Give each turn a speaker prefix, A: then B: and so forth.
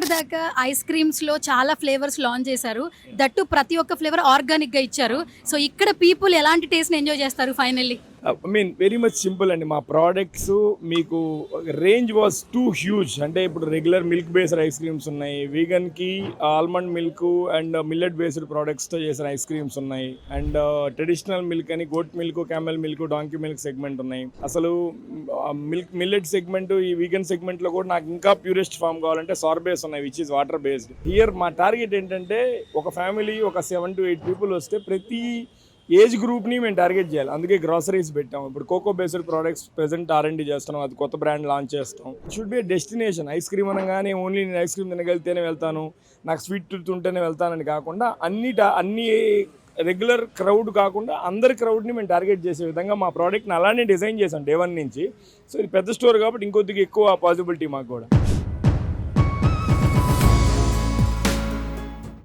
A: ఇప్పటిదాకా ఐస్ క్రీమ్స్లో చాలా flavours launch చేశారు. దట్టు ప్రతి ఒక్క ఫ్లేవర్ ఆర్గానిక్గా ఇచ్చారు. సో ఇక్కడ పీపుల్ ఎలాంటి టేస్ట్ని ఎంజాయ్ చేస్తారు finally?
B: I mean very much simple అండి. మా ప్రోడక్ట్స్ మీకు రేంజ్ వాజ్ టూ హ్యూజ్. అంటే ఇప్పుడు regular milk based ice creams ఉన్నాయి, వీగన్కి almond milk and millet based ప్రోడక్ట్స్తో చేసిన ఐస్ క్రీమ్స్ ఉన్నాయి, అండ్ ట్రెడిషనల్ మిల్క్ అని goat milk, camel milk, donkey milk segment ఉన్నాయి. అసలు మిల్లెట్ సెగ్మెంట్, ఈ వీగన్ సెగ్మెంట్లో కూడా నాకు ఇంకా ప్యూరెస్ట్ ఫామ్ కావాలంటే సార్బేస్ ఉన్నాయి, which is water based. Here మా టార్గెట్ ఏంటంటే ఒక ఫ్యామిలీ ఒక 7 to 8 పీపుల్ వస్తే ప్రతి ఏజ్ గ్రూప్ని మేము టార్గెట్ చేయాలి. అందుకే గ్రాసరీస్ పెట్టాం. ఇప్పుడు cocoa based products present R&D చేస్తున్నాం, అది కొత్త బ్రాండ్ లాంచ్ చేస్తాం. It should be destination. Ice cream అనగానే ఓన్లీ నేను ఐస్ క్రీమ్ తినగలిగితేనే వెళ్తాను, నాకు స్వీట్ టూత్ ఉంటేనే వెళ్తానని కాకుండా అన్ని రెగ్యులర్ క్రౌడ్ కాకుండా అందరి క్రౌడ్ని మేము టార్గెట్ చేసే విధంగా మా ప్రోడక్ట్ని అలానే డిజైన్ చేసాం డే 1 నుంచి. సో ఇది పెద్ద స్టోర్ కాబట్టి ఇంకొద్దిగా ఎక్కువ పాసిబిలిటీ మాకు కూడా.